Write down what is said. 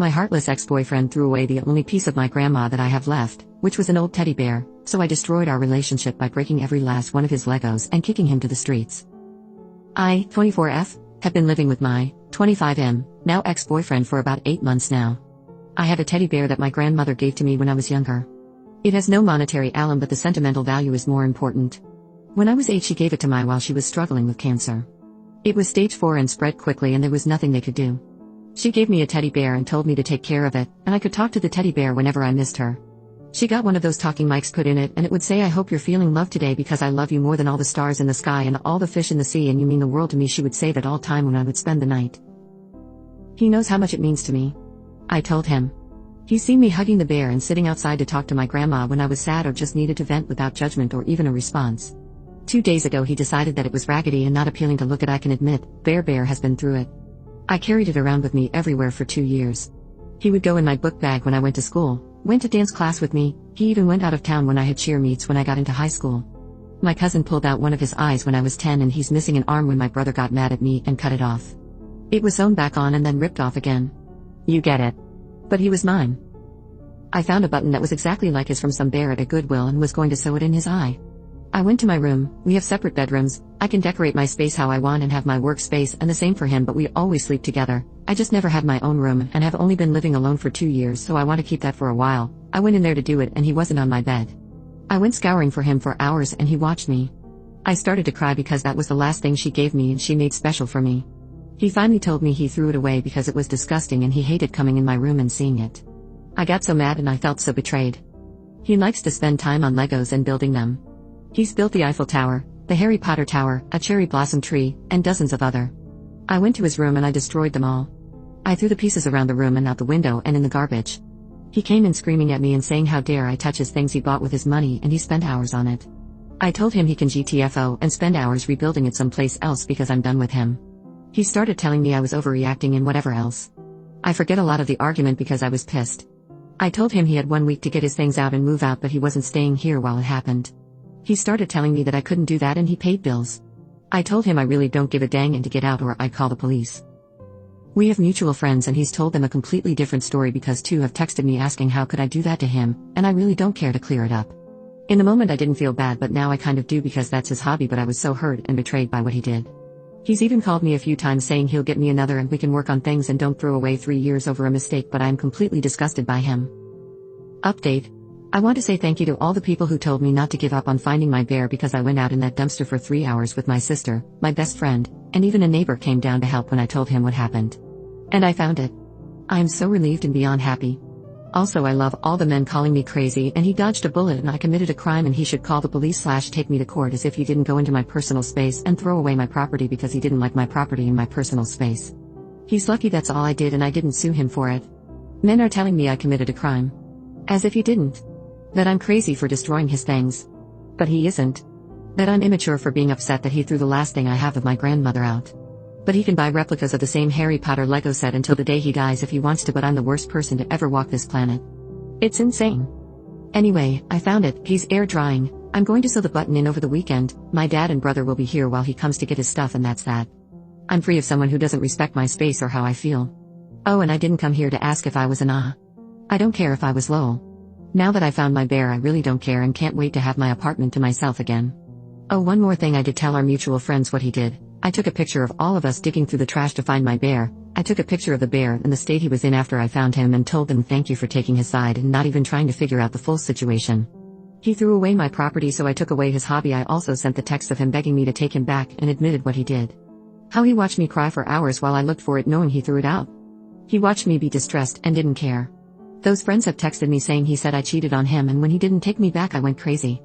My heartless ex-boyfriend threw away the only piece of my grandma that I have left, which was an old teddy bear, so I destroyed our relationship by breaking every last one of his Legos and kicking him to the streets. I, 24F, have been living with my 25M, now ex-boyfriend for about 8 months now. I have a teddy bear that my grandmother gave to me when I was younger. It has no monetary alum, but the sentimental value is more important. When I was 8, she gave it to me while she was struggling with cancer. It was stage 4 and spread quickly, and there was nothing they could do. She gave me a teddy bear and told me to take care of it, and I could talk to the teddy bear whenever I missed her. She got one of those talking mics put in it, and it would say, "I hope you're feeling love today because I love you more than all the stars in the sky and all the fish in the sea, and you mean the world to me." She would say that all time when I would spend the night. He knows how much it means to me. I told him. He's seen me hugging the bear and sitting outside to talk to my grandma when I was sad or just needed to vent without judgment or even a response. 2 days ago he decided that it was raggedy and not appealing to look at. I can admit, Bear has been through it. I carried it around with me everywhere for 2 years. He would go in my book bag when I went to school, went to dance class with me, he even went out of town when I had cheer meets when I got into high school. My cousin pulled out one of his eyes when I was 10, and he's missing an arm when my brother got mad at me and cut it off. It was sewn back on and then ripped off again. You get it. But he was mine. I found a button that was exactly like his from some bear at a Goodwill and was going to sew it in his eye. I went to my room. We have separate bedrooms. I can decorate my space how I want and have my workspace, and the same for him, but we always sleep together. I just never had my own room and have only been living alone for 2 years, so I want to keep that for a while. I went in there to do it and he wasn't on my bed. I went scouring for him for hours and he watched me. I started to cry because that was the last thing she gave me and she made special for me. He finally told me he threw it away because it was disgusting and he hated coming in my room and seeing it. I got so mad and I felt so betrayed. He likes to spend time on Legos and building them. He's built the Eiffel Tower, the Harry Potter Tower, a cherry blossom tree, and dozens of other. I went to his room and I destroyed them all. I threw the pieces around the room and out the window and in the garbage. He came in screaming at me and saying how dare I touch his things he bought with his money, and he spent hours on it. I told him he can GTFO and spend hours rebuilding it someplace else because I'm done with him. He started telling me I was overreacting and whatever else. I forget a lot of the argument because I was pissed. I told him he had 1 week to get his things out and move out, but he wasn't staying here while it happened. He started telling me that I couldn't do that and he paid bills. I told him I really don't give a dang and to get out or I'd call the police. We have mutual friends and he's told them a completely different story because 2 have texted me asking how could I do that to him, and I really don't care to clear it up. In the moment I didn't feel bad, but now I kind of do because that's his hobby, but I was so hurt and betrayed by what he did. He's even called me a few times saying he'll get me another and we can work on things and don't throw away 3 years over a mistake, but I am completely disgusted by him. Update. I want to say thank you to all the people who told me not to give up on finding my bear because I went out in that dumpster for 3 hours with my sister, my best friend, and even a neighbor came down to help when I told him what happened. And I found it. I am so relieved and beyond happy. Also, I love all the men calling me crazy and he dodged a bullet and I committed a crime and he should call the police / take me to court, as if he didn't go into my personal space and throw away my property because he didn't like my property in my personal space. He's lucky that's all I did and I didn't sue him for it. Men are telling me I committed a crime. As if he didn't. That I'm crazy for destroying his things. But he isn't. That I'm immature for being upset that he threw the last thing I have of my grandmother out. But he can buy replicas of the same Harry Potter Lego set until the day he dies if he wants to, but I'm the worst person to ever walk this planet. It's insane. Anyway, I found it. He's air drying. I'm going to sew the button in over the weekend. My dad and brother will be here while he comes to get his stuff, and that's that. I'm free of someone who doesn't respect my space or how I feel. Oh, and I didn't come here to ask if I was an I don't care if I was Lowell. Now that I found my bear, I really don't care and can't wait to have my apartment to myself again. Oh, one more thing, I did tell our mutual friends what he did. I took a picture of all of us digging through the trash to find my bear. I took a picture of the bear and the state he was in after I found him and told them thank you for taking his side and not even trying to figure out the full situation. He threw away my property, so I took away his hobby. I also sent the text of him begging me to take him back and admitted what he did. How he watched me cry for hours while I looked for it knowing he threw it out. He watched me be distressed and didn't care. Those friends have texted me saying he said I cheated on him, and when he didn't take me back I went crazy.